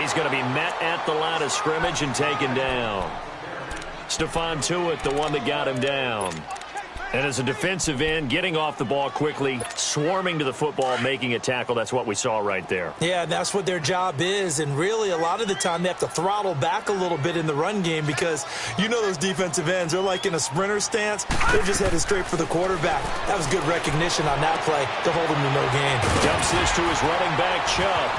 he's going to be met at the line of scrimmage and taken down. Stephon Tuitt, the one that got him down. And as a defensive end, getting off the ball quickly, swarming to the football, making a tackle, that's what we saw right there. Yeah, that's what their job is. And really, a lot of the time, they have to throttle back a little bit in the run game because you know those defensive ends, they're like in a sprinter stance. They're just headed straight for the quarterback. That was good recognition on that play to hold him to no gain. Dumps this to his running back, Chubb.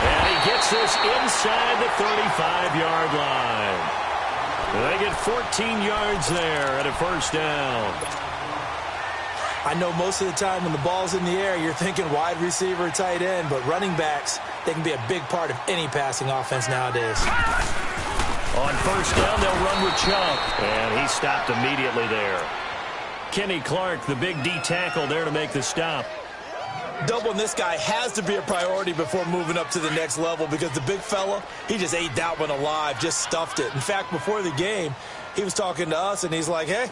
And he gets this inside the 35-yard line. They get 14 yards there at a first down. I know most of the time when the ball's in the air, you're thinking wide receiver, tight end, but running backs, they can be a big part of any passing offense nowadays. On first down, they'll run with Chubb, and he stopped immediately there. Kenny Clark, the big D tackle there to make the stop. Doubling this guy has to be a priority before moving up to the next level because the big fella, he just ate that one alive, just stuffed it. In fact, before the game, he was talking to us, and he's like, hey,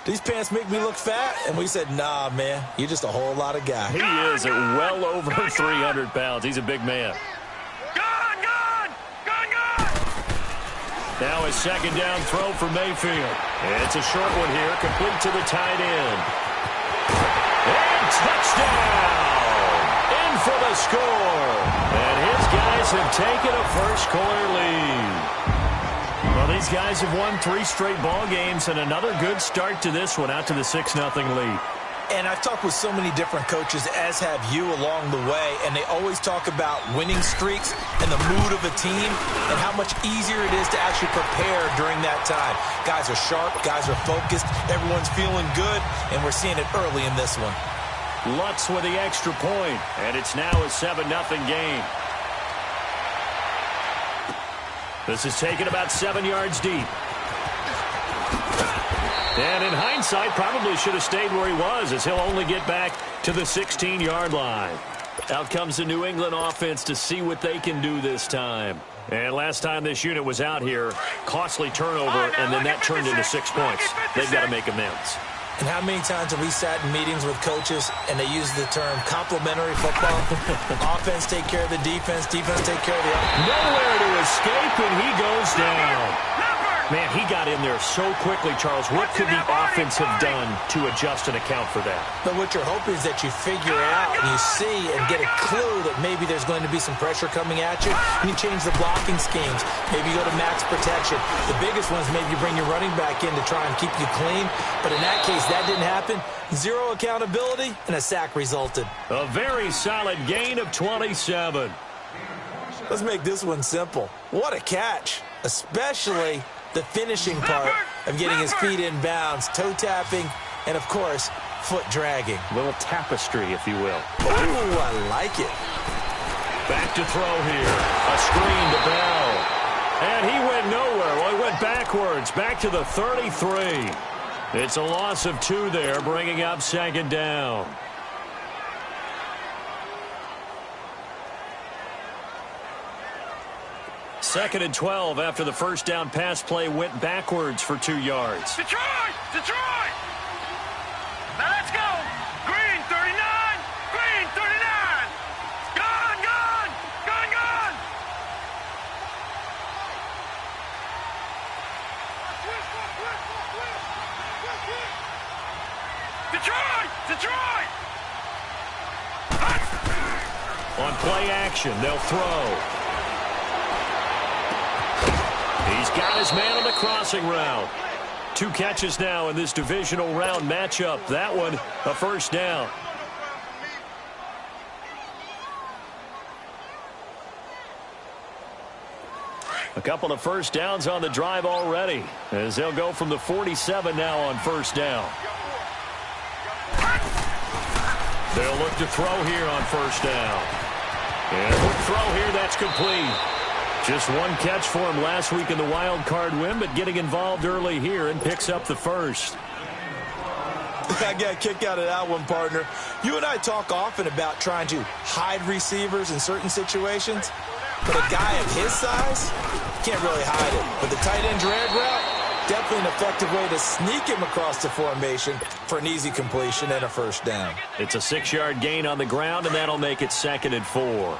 these pants make me look fat? And we said, nah, man, you're just a whole lot of guy. He is at well over 300 pounds. He's a big man. Gone! Now a second down throw for Mayfield. It's a short one here, complete to the tight end. And touchdown! In for the score. And his guys have taken a first-quarter lead. Well, these guys have won 3 straight ball games and another good start to this one, out to the 6-0 lead. And I've talked with so many different coaches, as have you along the way, and they always talk about winning streaks and the mood of a team and how much easier it is to actually prepare during that time. Guys are sharp, guys are focused, everyone's feeling good, and we're seeing it early in this one. Lutz with the extra point, and it's now a 7-0 game. This is taken about 7 yards deep. And in hindsight, probably should have stayed where he was, as he'll only get back to the 16-yard line. Out comes the New England offense to see what they can do this time. And last time this unit was out here, costly turnover, and then that turned into 6 points. They've got to make amends. And how many times have we sat in meetings with coaches and they use the term complementary football? Offense take care of the defense, defense take care of the offense. Nowhere to escape, and he goes down. Man, he got in there so quickly, Charles. What could the offense have done to adjust and account for that? But what you're hoping is that you figure out and you see and get a clue that maybe there's going to be some pressure coming at you, and you change the blocking schemes. Maybe you go to max protection. The biggest one is maybe you bring your running back in to try and keep you clean. But in that case, that didn't happen. 0 accountability, and a sack resulted. A very solid gain of 27. Let's make this one simple. What a catch, especially the finishing part of getting his feet in bounds, toe tapping, and, of course, foot dragging. A little tapestry, if you will. Ooh, I like it. Back to throw here. A screen to Bell. And he went nowhere. Well, he went backwards, back to the 33. It's a loss of 2 there, bringing up second down. Second and 12 after the first down pass play went backwards for 2 yards. Detroit! Now let's go! Green 39! Green 39! Gone! Detroit! On play action, they'll throw. He's got his man on the crossing route. 2 catches now in this divisional round matchup. That one, a first down. A couple of first downs on the drive already, as they'll go from the 47 now on first down. They'll look to throw here on first down. And a quick throw here, that's complete. Just 1 catch for him last week in the wild card win, but getting involved early here and picks up the first. I got a kick out of that one, partner. You and I talk often about trying to hide receivers in certain situations, but a guy of his size can't really hide it. But the tight end drag route, definitely an effective way to sneak him across the formation for an easy completion and a first down. It's a 6-yard gain on the ground, and that'll make it 2nd and 4.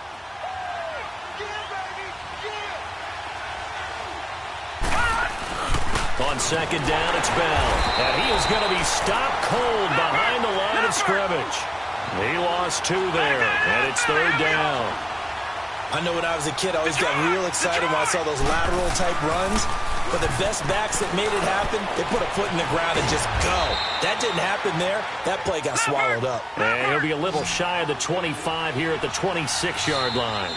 On second down, it's Bell. And he is going to be stopped cold behind the line of scrimmage. He lost 2 there, and it's third down. I know when I was a kid, I always got real excited when I saw those lateral-type runs. But the best backs that made it happen, they put a foot in the ground and just go. That didn't happen there. That play got swallowed up. And he'll be a little shy of the 25 here at the 26-yard line.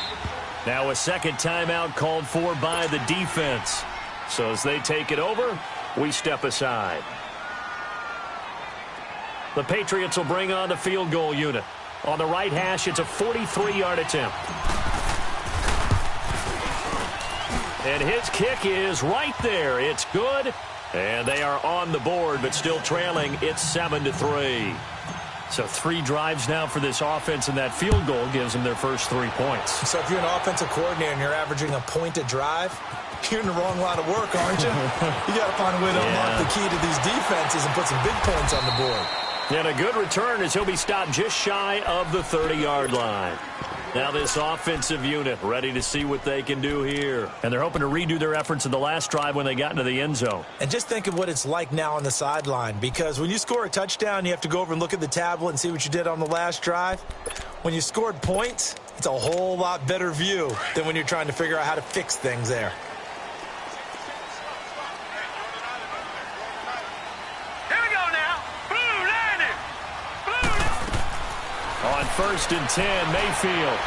Now a second timeout called for by the defense. So as they take it over, we step aside. The Patriots will bring on the field goal unit. On the right hash, it's a 43-yard attempt. And his kick is right there. It's good. And they are on the board, but still trailing. It's 7-3. So 3 drives now for this offense, and that field goal gives them their first 3 points. So if you're an offensive coordinator and you're averaging a point a drive, you're in the wrong line of work, aren't you? You got to find a way to unlock the key to these defenses and put some big points on the board. And a good return as he'll be stopped just shy of the 30-yard line. Now this offensive unit ready to see what they can do here. And they're hoping to redo their efforts in the last drive when they got into the end zone. And just think of what it's like now on the sideline, because when you score a touchdown, you have to go over and look at the tablet and see what you did on the last drive. When you scored points, it's a whole lot better view than when you're trying to figure out how to fix things there. On 1st and 10, Mayfield.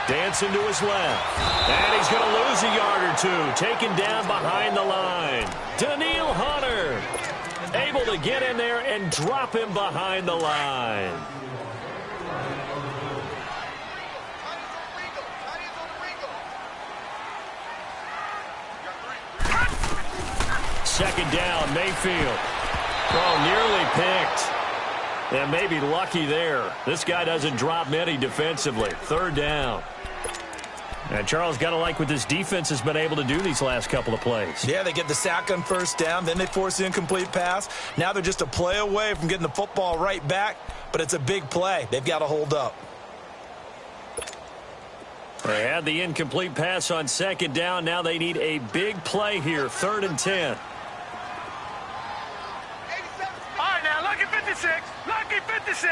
Dancing to his left. And he's going to lose a yard or 2. Taken down behind the line. Daniil Hunter. Able to get in there and drop him behind the line. Second down, Mayfield. Oh, nearly picked. And maybe lucky there. This guy doesn't drop many defensively. Third down. And Charles, got to like what this defense has been able to do these last couple of plays. Yeah, they get the sack on first down, then they force the incomplete pass. Now they're just a play away from getting the football right back, but it's a big play. They've got to hold up. They had the incomplete pass on second down. Now they need a big play here. 3rd and 10. All right, now, lucky 56. Lucky 56.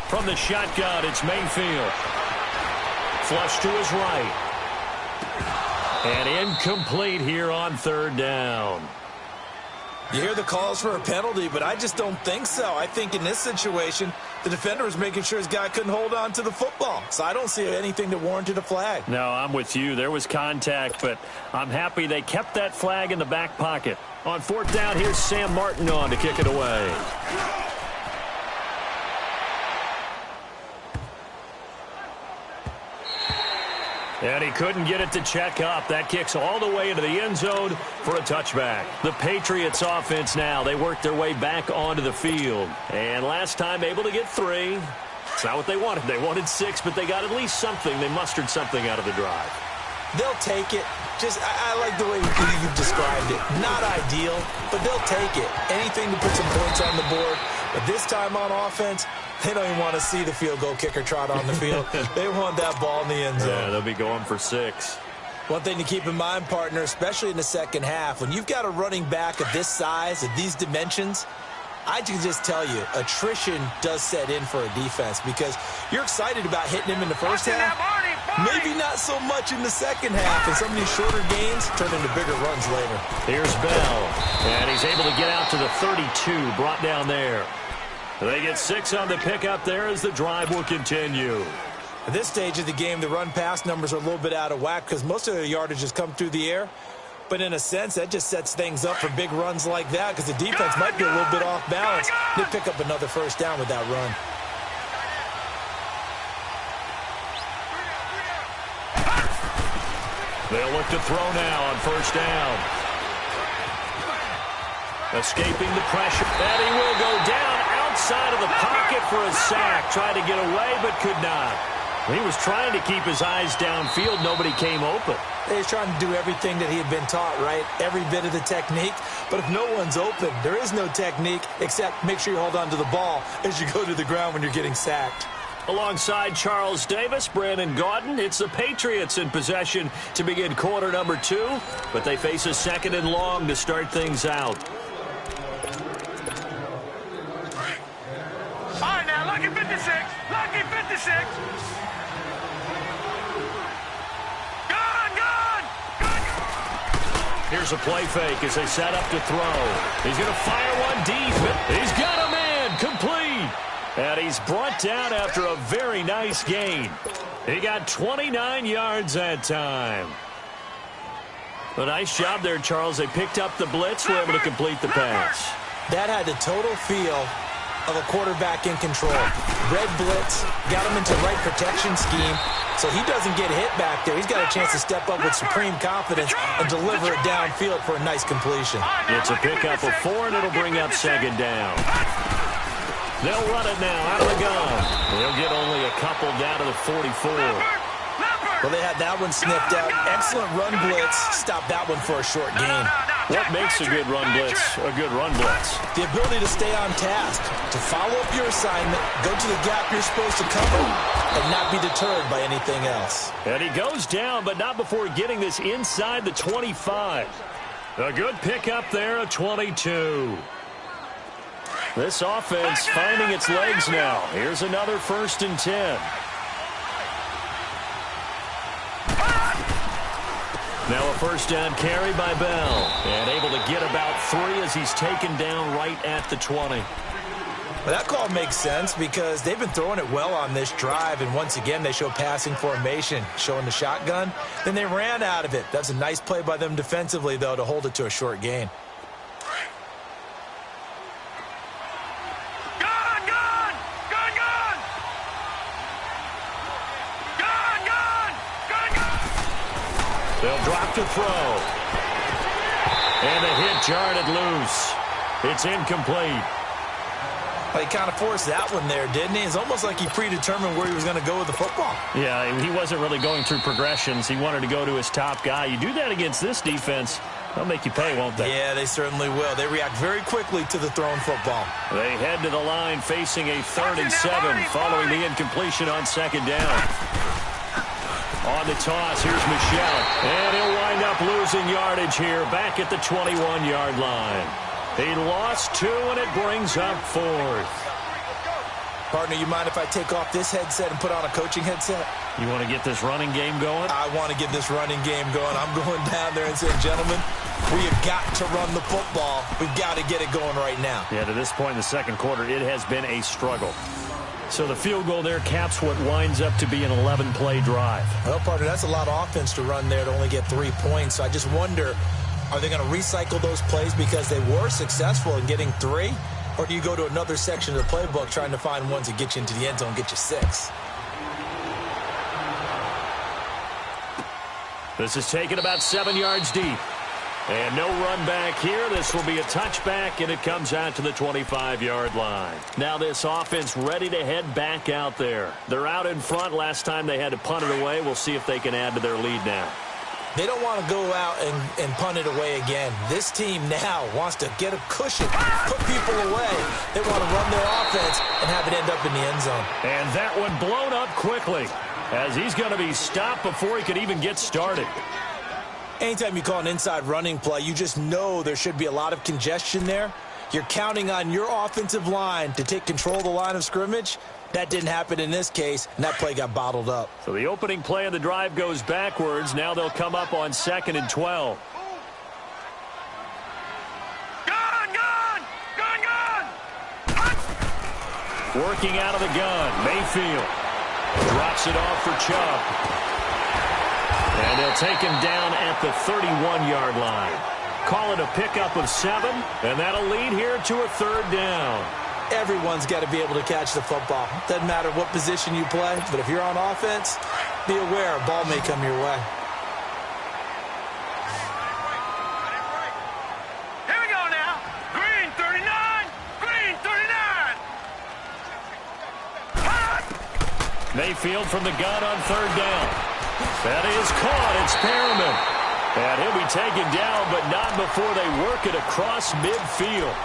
From the shotgun, it's Mayfield. Flush to his right. And incomplete here on 3rd down. You hear the calls for a penalty, but I just don't think so. I think in this situation, the defender was making sure his guy couldn't hold on to the football. So I don't see anything that warranted a flag. No, I'm with you. There was contact, but I'm happy they kept that flag in the back pocket. On 4th down, here's Sam Martin on to kick it away. And he couldn't get it to check up. That kicks all the way into the end zone for a touchback. The Patriots offense now, they worked their way back onto the field. And last time able to get 3. It's not what they wanted. They wanted 6, but they got at least something. They mustered something out of the drive. They'll take it. I like the way you've described it. Not ideal, but they'll take it. Anything to put some points on the board. But this time on offense, they don't even want to see the field goal kicker trot on the field. They want that ball in the end zone. Yeah, they'll be going for 6. One thing to keep in mind, partner, especially in the second half, when you've got a running back of this size, of these dimensions, I can just tell you, attrition does set in for a defense because you're excited about hitting him in the first half. Maybe not so much in the second half, and some of these shorter gains turn into bigger runs later. Here's Bell, and he's able to get out to the 32, brought down there. They get 6 on the pickup there as the drive will continue. At this stage of the game, the run-pass numbers are a little bit out of whack because most of the yardage has come through the air. But in a sense, that just sets things up for big runs like that because the defense might be a little bit off balance. They pick up another first down with that run. They'll look to throw now on first down. Escaping the pressure. And he will go down outside of the pocket for a sack. Tried to get away, but could not. He was trying to keep his eyes downfield. Nobody came open. He's trying to do everything that he had been taught, right? Every bit of the technique. But if no one's open, there is no technique except make sure you hold on to the ball as you go to the ground when you're getting sacked. Alongside Charles Davis, Brandon Gaudin, it's the Patriots in possession to begin quarter number 2, but they face a second and long to start things out. All right, now, lucky 56. Lucky 56. Here's a play fake as they set up to throw. He's going to fire one deep. He's got a man complete. And he's brought down after a very nice gain. He got 29 yards that time. A nice job there, Charles. They picked up the blitz, were able to complete the pass. That had the total feel of a quarterback in control. Red blitz, got him into right protection scheme, so he doesn't get hit back there. He's got a chance to step up with supreme confidence and deliver it downfield for a nice completion. It's a pickup of 4, and it'll bring up second down. They'll run it now out of the gun. They'll get only a couple down to the 44. Well, they had that one sniffed out. Excellent run blitz. Stop that one for a short gain. What makes a good run blitz a good run blitz? The ability to stay on task, to follow up your assignment, go to the gap you're supposed to cover, and not be deterred by anything else. And he goes down, but not before getting this inside the 25. A good pickup there, a 22. This offense finding its legs now. Here's another 1st and 10. Now a first down carry by Bell. And able to get about 3 as he's taken down right at the 20. Well, that call makes sense because they've been throwing it well on this drive, and once again they show passing formation, showing the shotgun. Then they ran out of it. That's a nice play by them defensively, though, to hold it to a short gain. They'll drop to throw. And a hit jarred it loose. It's incomplete. Well, he kind of forced that one there, didn't he? It's almost like he predetermined where he was going to go with the football. Yeah, he wasn't really going through progressions. He wanted to go to his top guy. You do that against this defense, they'll make you pay, won't they? Yeah, they certainly will. They react very quickly to the thrown football. They head to the line facing a 3rd and 7 following the incompletion on second down. On the toss, here's Michelle. And he'll wind up losing yardage here back at the 21-yard line. He lost 2, and it brings up 4th. Partner, you mind if I take off this headset and put on a coaching headset? You want to get this running game going? I want to get this running game going. I'm going down there and saying, gentlemen, we have got to run the football. We've got to get it going right now. Yeah, to this point in the second quarter, it has been a struggle. So the field goal there caps what winds up to be an 11-play drive. Well, partner, that's a lot of offense to run there to only get 3 points. So I just wonder, are they going to recycle those plays because they were successful in getting 3? Or do you go to another section of the playbook trying to find ones that get you into the end zone, get you 6? This is taken about 7 yards deep. And no run back here. This will be a touchback, and it comes out to the 25-yard line. Now this offense ready to head back out there. They're out in front. Last time they had to punt it away. We'll see if they can add to their lead now. They don't want to go out and punt it away again. This team now wants to get a cushion, put people away. They want to run their offense and have it end up in the end zone. And that one blown up quickly as he's going to be stopped before he could even get started. Anytime you call an inside running play, you just know there should be a lot of congestion there. You're counting on your offensive line to take control of the line of scrimmage. That didn't happen in this case, and that play got bottled up. So the opening play of the drive goes backwards. Now they'll come up on 2nd and 12. Working out of the gun, Mayfield drops it off for Chubb. And they'll take him down at the 31-yard line. Call it a pickup of 7, and that'll lead here to a 3rd down. Everyone's got to be able to catch the football. Doesn't matter what position you play, but if you're on offense, be aware a ball may come your way. Here we go now. Green 39. Green 39. Mayfield from the gun on 3rd down. That is caught. It's Perriman. And he'll be taken down, but not before they work it across midfield.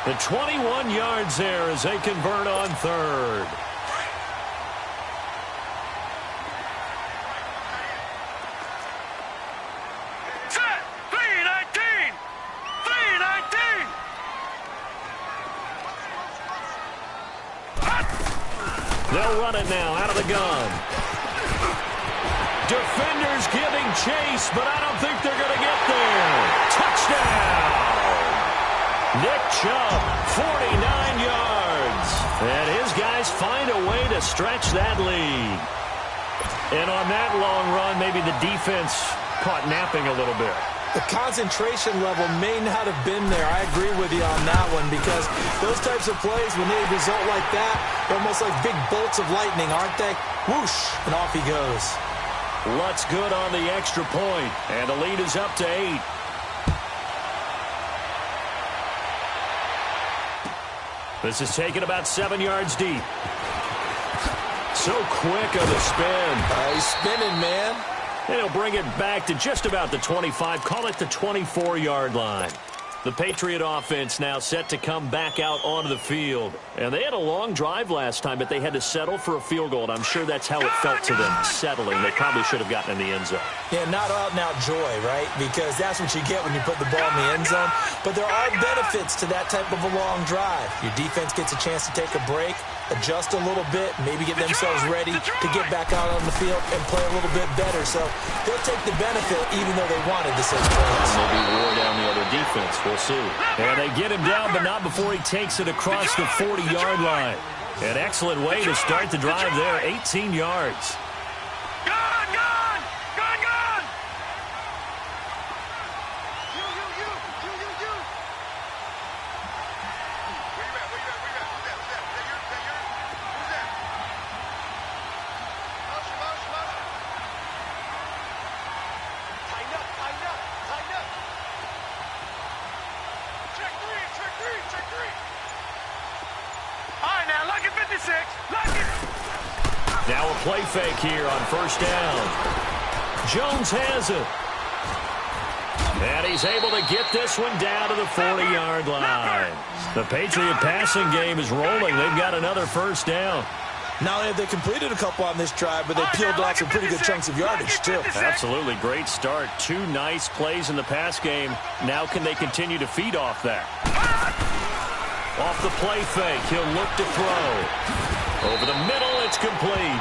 The 21 yards there as they convert on 3rd. They'll run it now out of the gun. Defenders giving chase, but I don't think they're going to get there. Touchdown! Nick Chubb, 49 yards. And his guys find a way to stretch that lead. And on that long run, maybe the defense caught napping a little bit. The concentration level may not have been there. I agree with you on that one because those types of plays, when they result like that, they're almost like big bolts of lightning, aren't they? Whoosh, and off he goes. Lutz good on the extra point, and the lead is up to 8. This is taken about 7 yards deep. So quick of a spin. He's spinning, man. And he'll bring it back to just about the 25, call it the 24-yard line. The Patriot offense now set to come back out onto the field. And they had a long drive last time, but they had to settle for a field goal. And I'm sure that's how it felt to them, settling. They probably should have gotten in the end zone. Yeah, not out-and-out joy, right? Because that's what you get when you put the ball in the end zone. But there are benefits to that type of a long drive. Your defense gets a chance to take a break, adjust a little bit, maybe get themselves ready to get back out on the field and play a little bit better. So they'll take the benefit even though they wanted the 6 points. Maybe wore down the other defense. We'll see. And they get him down, but not before he takes it across the 40-yard line. An excellent way to start the drive there, 18 yards. Gone, gone, gone, gone. You. Where you at? Who's that? Who's that? Motion. Tighten up. Check three. All right, now, lucky 56. Lucky. Now a play fake here on first down. Jones has it. And he's able to get this one down to the 40-yard line. The Patriot passing game is rolling. They've got another first down. Not only have they completed a couple on this drive, but they peeled off some pretty good chunks of yardage, too. Absolutely great start. 2 nice plays in the pass game. Now can they continue to feed off that? Off the play fake, he'll look to throw. Over the middle, it's complete.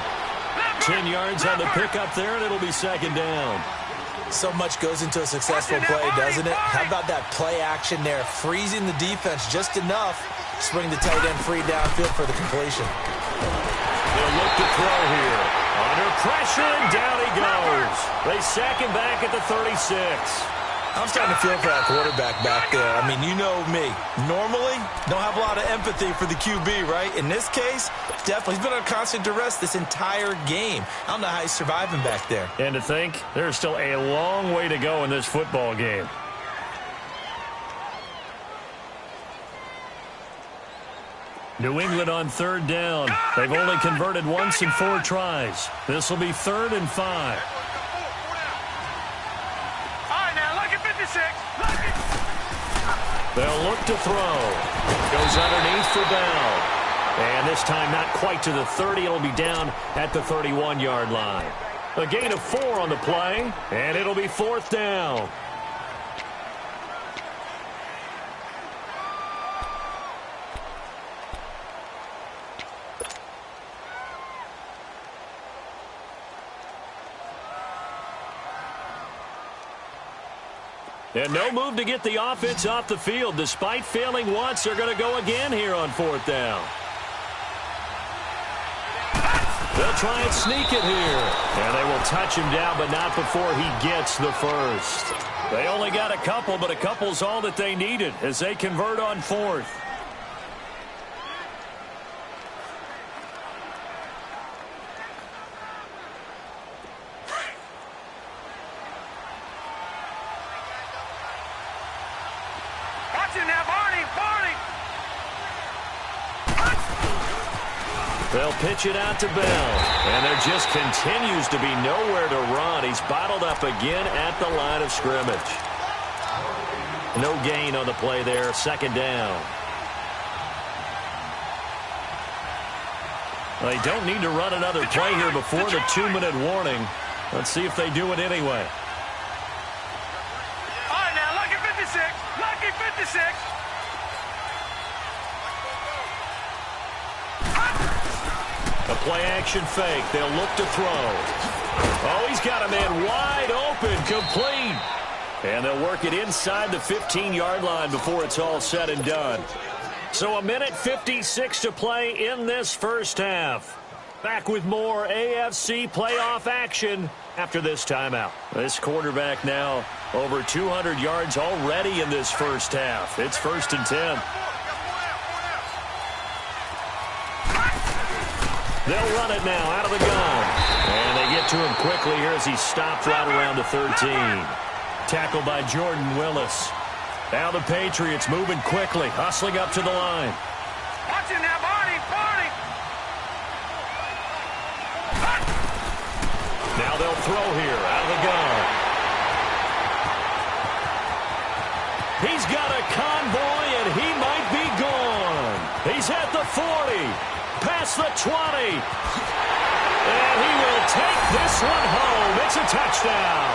10 yards on the pickup there, and it'll be second down. So much goes into a successful play, doesn't it? How about that play action there? Freezing the defense just enough to bring the tight end free downfield for the completion. They'll look to throw here. Under pressure, and down he goes. They sack him back at the 36. I'm starting to feel for that quarterback back there. I mean, you know me. Normally, don't have a lot of empathy for the QB, right? In this case, definitely. He's been under constant duress this entire game. I don't know how he's surviving back there. And to think, there's still a long way to go in this football game. New England on third down. They've only converted once in 4 tries. This will be 3rd and 5. They'll look to throw. Goes underneath for Bell. And this time not quite to the 30. It'll be down at the 31-yard line. A gain of 4 on the play, and it'll be 4th down. And no move to get the offense off the field. Despite failing once, they're going to go again here on 4th down. They'll try and sneak it here. And they will touch him down, but not before he gets the first. They only got a couple, but a couple's all that they needed as they convert on 4th. They'll pitch it out to Bell. And there just continues to be nowhere to run. He's bottled up again at the line of scrimmage. No gain on the play there. 2nd down. They don't need to run another play here before the 2-minute warning. Let's see if they do it anyway. All right, now, lucky 56. Lucky 56. A play-action fake. They'll look to throw. Oh, he's got a man wide open, complete. And they'll work it inside the 15-yard line before it's all said and done. So 1:56 to play in this first half. Back with more AFC playoff action after this timeout. This quarterback now over 200 yards already in this first half. It's 1st and 10. They'll run it now out of the gun. And they get to him quickly here as he stopped right around the 13. Tackled by Jordan Willis. Now the Patriots moving quickly, hustling up to the line. Watching that body, body. Now they'll throw here out of the gun. He's got a convoy, and he might be gone. He's at the 40, past the 20. And he will take this one home. It's a touchdown.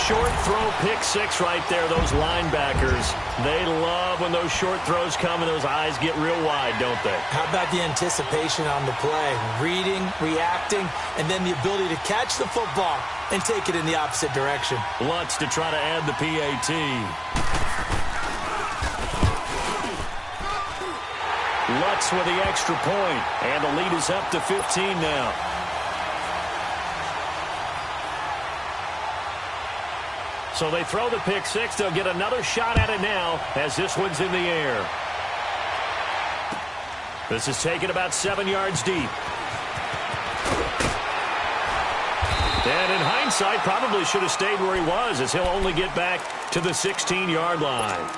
Short throw, pick six right there. Those linebackers, they love when those short throws come and those eyes get real wide, don't they? How about the anticipation on the play? Reading, reacting, and then the ability to catch the football and take it in the opposite direction. Lutz to try to add the PAT. Lutz with the extra point, and the lead is up to 15 now. So they throw the pick six. They'll get another shot at it now as this one's in the air. This is taken about 7 yards deep. And in hindsight, probably should have stayed where he was, as he'll only get back to the 16-yard line.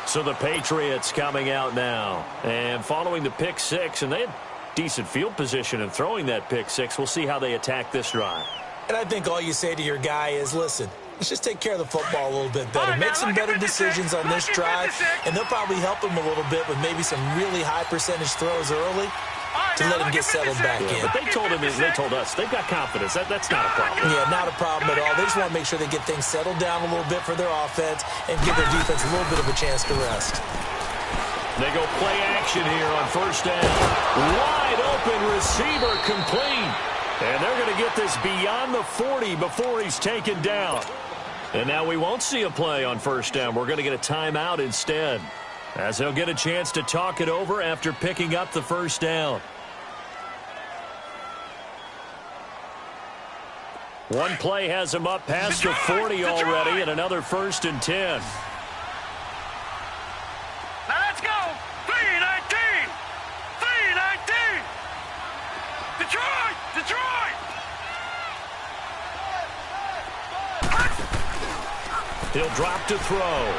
So the Patriots coming out now. And following the pick six, and they had decent field position in throwing that pick six. We'll see how they attack this drive. And I think all you say to your guy is, listen, let's just take care of the football a little bit better. Make some better decisions on this drive, and they'll probably help him a little bit with maybe some really high percentage throws early to let him get settled back in. But they told us they've got confidence. That's not a problem. Yeah, not a problem at all. They just want to make sure they get things settled down a little bit for their offense and give their defense a little bit of a chance to rest. They go play action here on first down. Wide open receiver complete. And they're going to get this beyond the 40 before he's taken down. And now we won't see a play on first down. We're going to get a timeout instead, as they'll get a chance to talk it over after picking up the first down. One play has him up past the 40 already, and another 1st and 10. Now let's go. 3-19. 3-19. Detroit. Detroit. He'll drop to throw.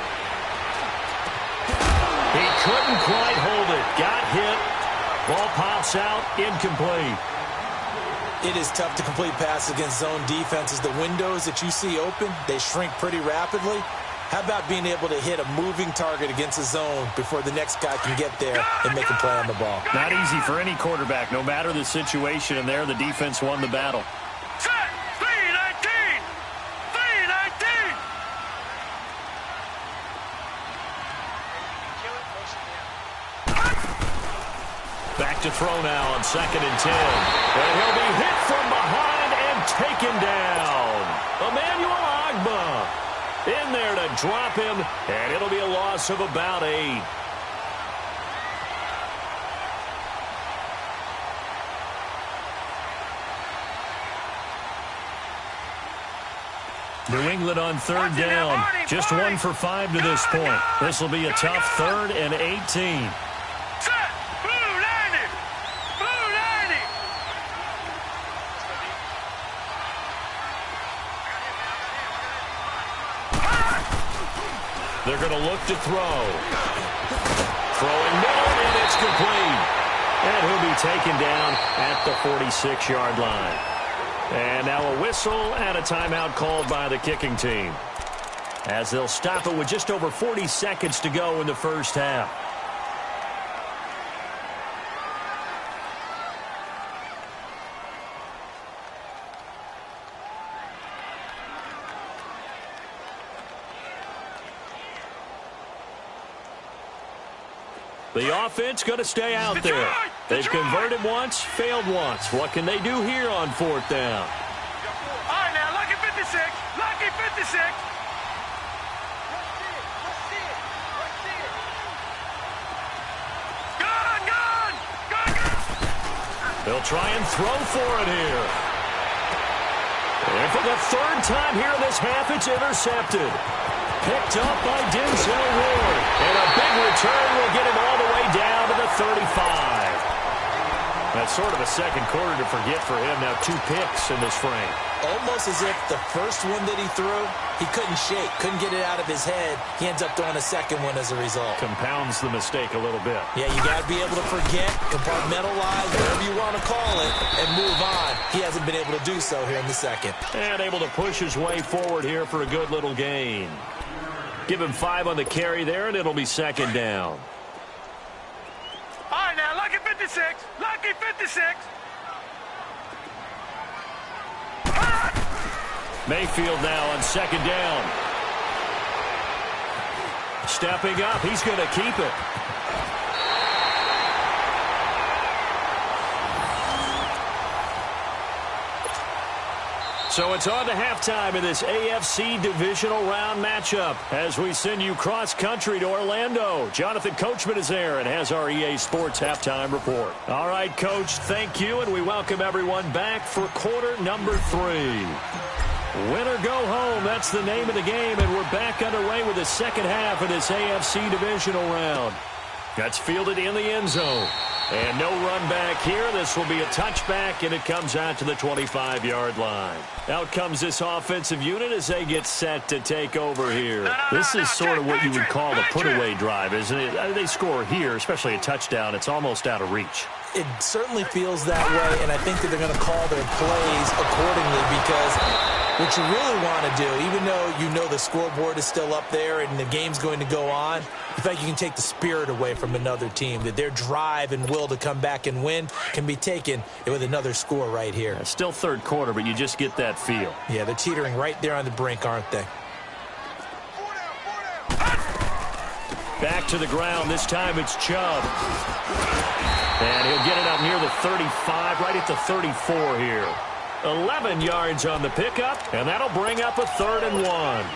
He couldn't quite hold it. Got hit. Ball pops out. Incomplete. It is tough to complete passes against zone defenses. The windows that you see open, they shrink pretty rapidly. How about being able to hit a moving target against a zone before the next guy can get there and make a play on the ball? Not easy for any quarterback, no matter the situation, and there the defense won the battle. Set. 3-19. 3-19. Back to throw now on 2nd and 10. And he'll be hit from behind and taken down. Emmanuel Agba in there to drop him, and it'll be a loss of about 8. New England on 3rd down. Just 1 for 5 to this point. This will be a tough 3rd and 18. They're going to look to throw. Throwing middle, and it's complete. And he'll be taken down at the 46-yard line. And now a whistle and a timeout called by the kicking team, as they'll stop it with just over 40 seconds to go in the first half. The offense going to stay out there. They've converted once, failed once. What can they do here on 4th down? All right, now, lucky 56. Lucky 56. They'll try and throw for it here. And for the 3rd time here in this half, it's intercepted. Picked up by Denzel Ward. And a big return will get him all the way down to the 35. That's sort of a second quarter to forget for him. Now 2 picks in this frame. Almost as if the first one that he threw, he couldn't shake, couldn't get it out of his head. He ends up throwing a second one as a result. Compounds the mistake a little bit. Yeah, you got to be able to forget, compartmentalize, whatever you want to call it, and move on. He hasn't been able to do so here in the second. And able to push his way forward here for a good little gain. Give him 5 on the carry there, and it'll be 2nd down. All right, now, lucky 56. Lucky 56. Mayfield now on 2nd down. Stepping up, he's going to keep it. So it's on to halftime in this AFC divisional round matchup as we send you cross-country to Orlando. Jonathan Coachman is there and has our EA Sports halftime report. All right, Coach, thank you, and we welcome everyone back for quarter number 3. Win or go home, that's the name of the game, and we're back underway with the second half of this AFC divisional round. That's fielded in the end zone. And no run back here. This will be a touchback, and it comes out to the 25-yard line. Out comes this offensive unit as they get set to take over here. This is sort of what you would call a put-away drive, isn't it? They score here, especially a touchdown. It's almost out of reach. It certainly feels that way, and I think that they're going to call their plays accordingly because what you really want to do, even though you know the scoreboard is still up there and the game's going to go on, the fact you can take the spirit away from another team, that their drive and will to come back and win can be taken with another score right here. It's still 3rd quarter, but you just get that feel. Yeah, they're teetering right there on the brink, aren't they? Back to the ground. This time it's Chubb. And he'll get it up near the 35, right at the 34 here. 11 yards on the pickup, and that'll bring up a 3rd and 1.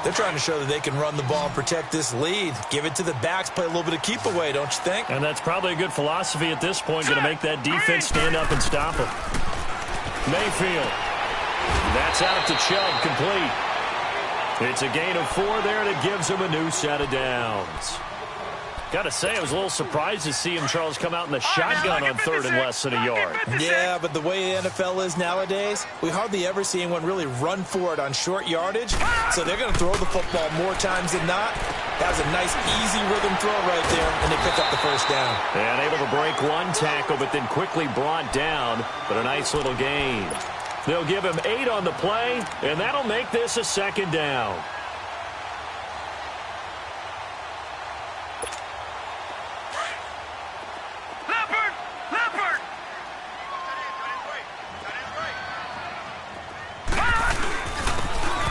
They're trying to show that they can run the ball and protect this lead. Give it to the backs, play a little bit of keep away, don't you think? And that's probably a good philosophy at this point, going to make that defense stand up and stop them. Mayfield. That's out to Chubb, complete. It's a gain of 4 there, and it gives him a new set of downs. Got to say, I was a little surprised to see him, Charles, come out in the shotgun on 3rd and less than a yard. Yeah, but the way the NFL is nowadays, we hardly ever see anyone really run for it on short yardage. So they're going to throw the football more times than not. That was a nice, easy rhythm throw right there, and they pick up the 1st down. And able to break 1 tackle, but then quickly brought down, but a nice little gain. They'll give him 8 on the play, and that'll make this a 2nd down.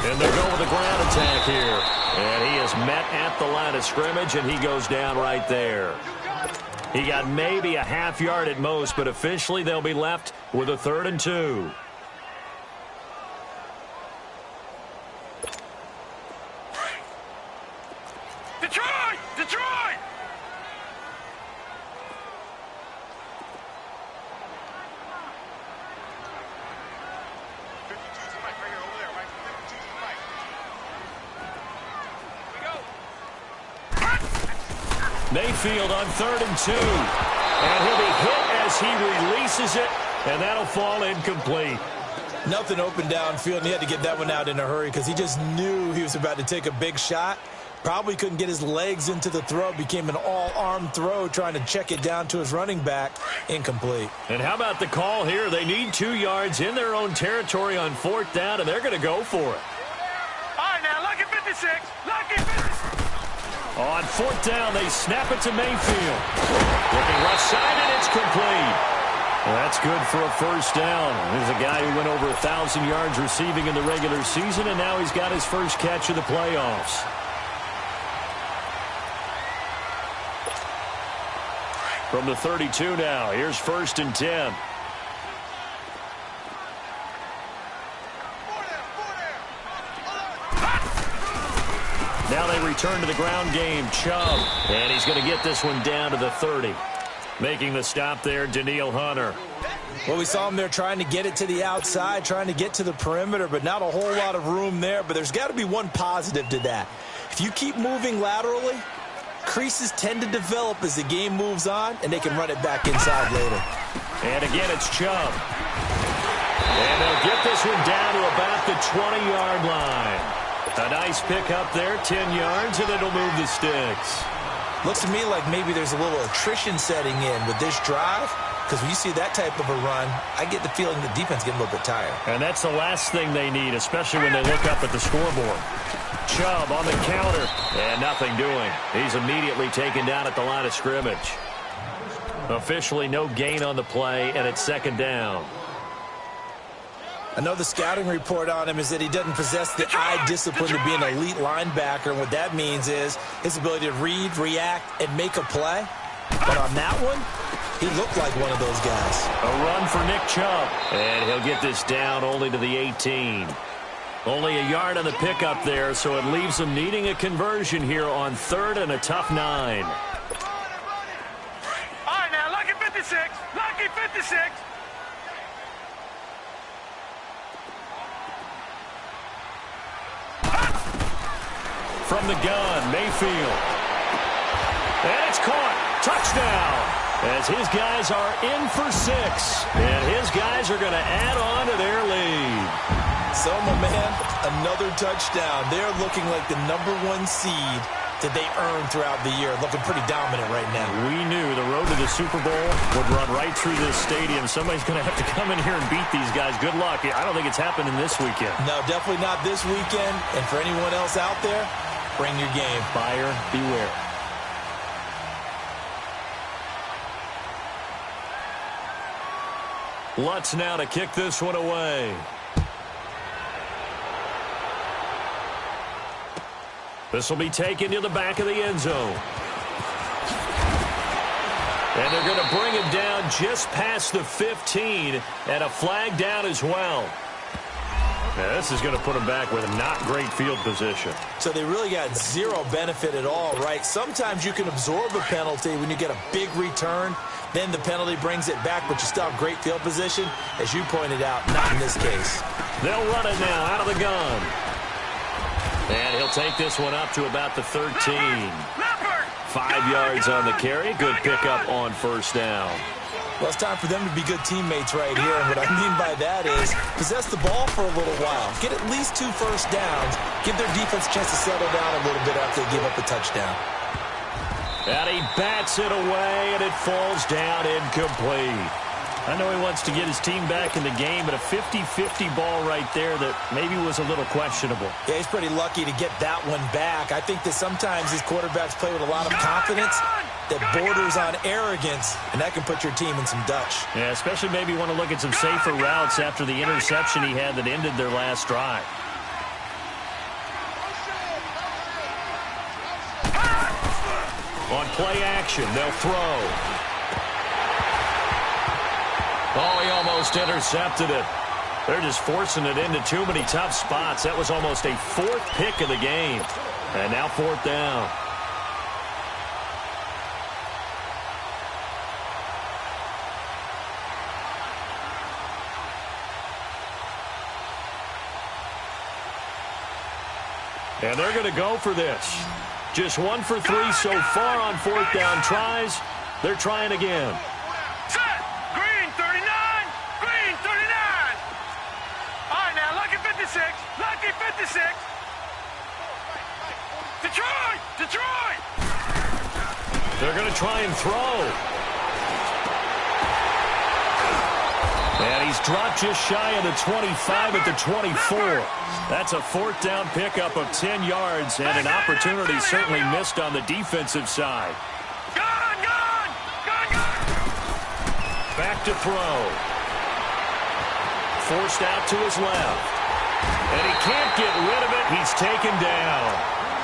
And they'll go with a ground attack here. And he is met at the line of scrimmage, and he goes down right there. He got maybe a half yard at most, but officially they'll be left with a 3rd and 2. Detroit! Detroit! Mayfield on 3rd and 2. And he'll be hit as he releases it, and that'll fall incomplete. Nothing open downfield, and he had to get that one out in a hurry because he just knew he was about to take a big shot. Probably couldn't get his legs into the throw. Became an all-arm throw trying to check it down to his running back. Incomplete. And how about the call here? They need 2 yards in their own territory on 4th down, and they're going to go for it. All right, now, lucky 56. Lucky 56. On 4th down, they snap it to Mayfield. Looking left side, and it's complete. Well, that's good for a 1st down. There's a guy who went over 1,000 yards receiving in the regular season, and now he's got his first catch of the playoffs. From the 32 now, here's 1st and 10. Now they return to the ground game. Chubb. And he's going to get this one down to the 30. Making the stop there, Danielle Hunter. Well, we saw him there trying to get it to the outside, trying to get to the perimeter, but not a whole lot of room there. But there's got to be one positive to that. If you keep moving laterally, creases tend to develop as the game moves on, and they can run it back inside later. And again, it's Chubb. And they'll get this one down to about the 20-yard line. A nice pick up there, 10 yards, and it'll move the sticks. Looks to me like maybe there's a little attrition setting in with this drive, because when you see that type of a run, I get the feeling the defense getting a little bit tired. And that's the last thing they need, especially when they look up at the scoreboard. Chubb on the counter, and nothing doing. He's immediately taken down at the line of scrimmage. Officially no gain on the play, and it's 2nd down. I know the scouting report on him is that he doesn't possess the eye discipline to be an elite linebacker. And what that means is his ability to read, react, and make a play. But on that one, he looked like one of those guys. A run for Nick Chubb. And he'll get this down only to the 18. Only a yard on the pickup there, so it leaves him needing a conversion here on 3rd and a tough 9. All right, now, lucky 56. Lucky 56. From the gun, Mayfield. And it's caught. Touchdown. As his guys are in for 6. And his guys are going to add on to their lead. So, my man, another touchdown. They're looking like the #1 seed that they earned throughout the year. Looking pretty dominant right now. We knew the road to the Super Bowl would run right through this stadium. Somebody's going to have to come in here and beat these guys. Good luck. I don't think it's happening this weekend. No, definitely not this weekend. And for anyone else out there, bring your game. Buyer beware. Lutz now to kick this one away. This will be taken to the back of the end zone. And they're going to bring him down just past the 15, and a flag down as well. Now, this is going to put him back with a not great field position. So they really got zero benefit at all, right? Sometimes you can absorb a penalty when you get a big return. Then the penalty brings it back, but you still have great field position. As you pointed out, not in this case. They'll run it now out of the gun. And he'll take this one up to about the 13. 5 yards on the carry. Good pickup on 1st down. Well, it's time for them to be good teammates right here. And what I mean by that is possess the ball for a little while. Get at least 2 first downs. Give their defense a chance to settle down a little bit after they give up a touchdown. And he bats it away, and it falls down incomplete. I know he wants to get his team back in the game, but a 50-50 ball right there that maybe was a little questionable. Yeah, he's pretty lucky to get that one back. I think that sometimes these quarterbacks play with a lot of confidence that borders on arrogance, and that can put your team in some Dutch. Yeah, especially maybe want to look at some safer routes after the interception he had that ended their last drive. On play action, they'll throw. Oh, he almost intercepted it. They're just forcing it into too many tough spots. That was almost a 4th pick of the game. And now 4th down. And they're going to go for this. Just 1 for 3 so far on 4th down tries. They're trying again. Set. Green 39. Green 39. All right, now, lucky 56. Lucky 56. Detroit. Detroit. They're going to try and throw. And he's dropped just shy of the 25 at the 24. That's a 4th down pickup of 10 yards and an opportunity certainly missed on the defensive side. Back to throw. Forced out to his left. And he can't get rid of it. He's taken down.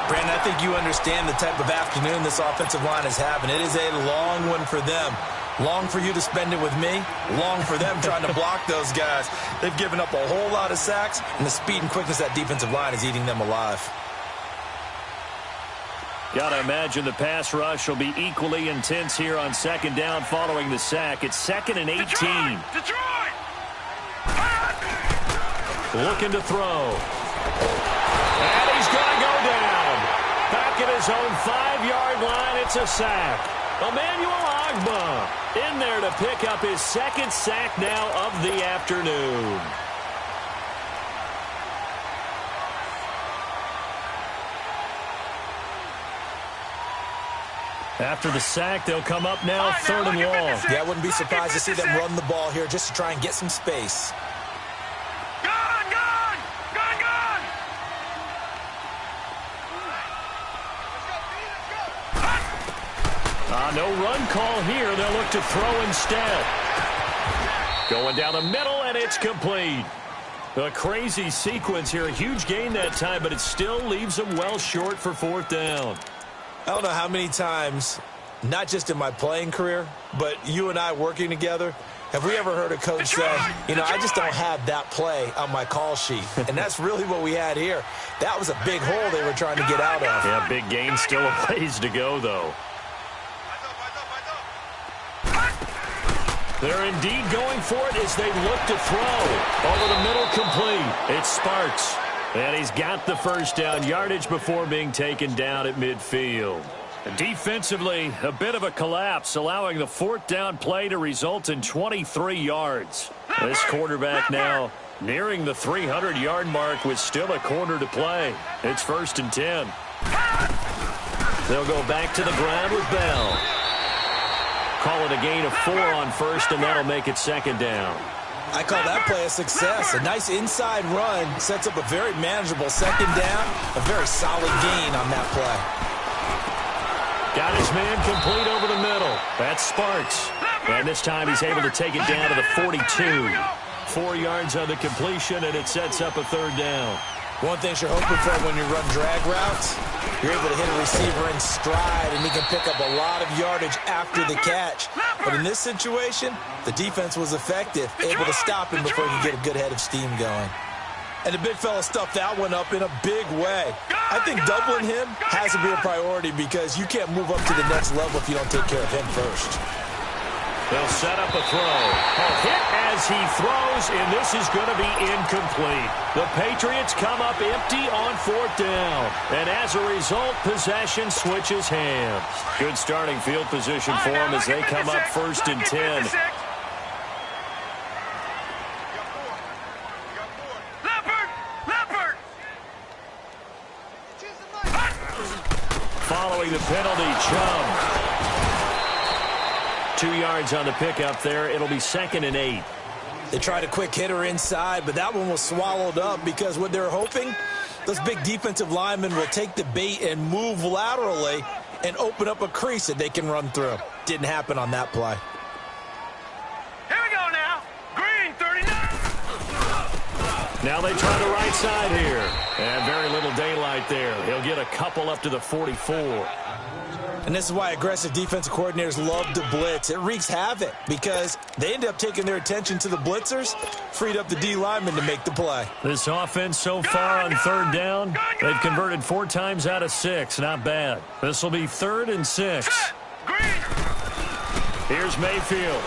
Brandon, I think you understand the type of afternoon this offensive line is having. It is a long one for them. Long for you to spend it with me. Long for them trying to block those guys. They've given up a whole lot of sacks, and the speed and quickness of that defensive line is eating them alive. Got to imagine the pass rush will be equally intense here on second down following the sack. It's 2nd and 18. Detroit! Looking to throw. And he's going to go down. Back at his own 5-yard line, it's a sack. Emmanuel Ogbah in there to pick up his 2nd sack now of the afternoon. After the sack, they'll come up now 3rd and long. Yeah, I wouldn't be surprised to see them run the ball here just to try and get some space. No run call here. They'll look to throw instead. Going down the middle, and it's complete. A crazy sequence here. A huge gain that time, but it still leaves them well short for 4th down. I don't know how many times, not just in my playing career, but you and I working together, have we ever heard a coach say, you know, I just don't have that play on my call sheet. And that's really what we had here. That was a big hole they were trying to get out of. Yeah, big gain, still a ways to go, though. They're indeed going for it as they look to throw. Over the middle, complete. It's Sparks. And he's got the first down yardage before being taken down at midfield. Defensively, a bit of a collapse, allowing the 4th down play to result in 23 yards. This quarterback now nearing the 300-yard mark with still a quarter to play. It's 1st and 10. They'll go back to the ground with Bell. Call it a gain of 4 on 1st, and that'll make it 2nd down. I call that play a success. A nice inside run sets up a very manageable 2nd down. A very solid gain on that play. Got his man complete over the middle. That's Sparks. And this time he's able to take it down to the 42. 4 yards on the completion, and it sets up a 3rd down. One thing you're hoping for when you run drag routes, you're able to hit a receiver in stride, and he can pick up a lot of yardage after the catch. But in this situation, the defense was effective, able to stop him before he could get a good head of steam going. And the big fella stuffed that one up in a big way. I think doubling him has to be a priority because you can't move up to the next level if you don't take care of him first. They'll set up a throw. A hit as he throws, and this is going to be incomplete. The Patriots come up empty on 4th down. And as a result, possession switches hands. Good starting field position for them as they come up 1st and 10. Following the penalty, Chubb. 2 yards on the pickup there. It'll be 2nd and 8. They tried a quick hitter inside, but that one was swallowed up because what they're hoping, those big defensive linemen will take the bait and move laterally and open up a crease that they can run through. Didn't happen on that play. Here we go now. Green, 39. Now they try the right side here. And very little daylight there. He'll get a couple up to the 44. And this is why aggressive defensive coordinators love to blitz. It wreaks havoc because they end up taking their attention to the blitzers, freed up the D lineman to make the play. This offense so far on 3rd down, they've converted 4 times out of 6. Not bad. This will be 3rd and 6. Here's Mayfield.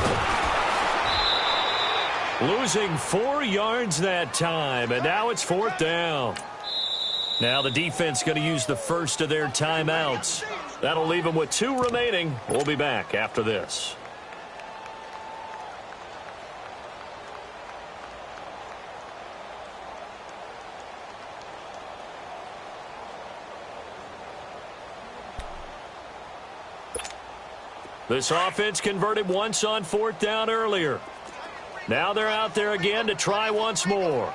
Losing 4 yards that time, and now it's 4th down. Now the defense going to use the first of their timeouts. That'll leave them with 2 remaining. We'll be back after this. This offense converted once on 4th down earlier. Now they're out there again to try once more.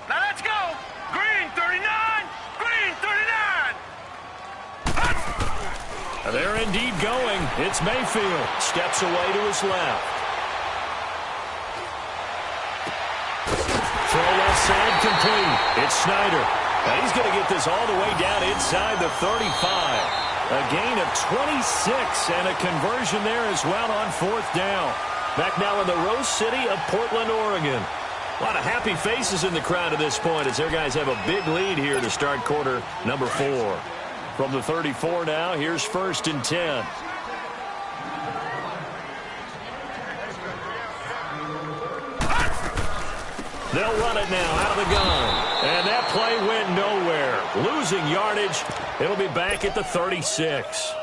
Now let's go. Green, 39. Green, 39. They're indeed going. It's Mayfield. Steps away to his left. Throw left side complete. It's Snyder. And he's going to get this all the way down inside the 35. A gain of 26 and a conversion there as well on 4th down. Back now in the Rose City of Portland, Oregon. A lot of happy faces in the crowd at this point as their guys have a big lead here to start quarter number 4. From the 34 now, here's 1st and 10. They'll run it now out of the gun. And that play went nowhere. Losing yardage. It'll be back at the 36.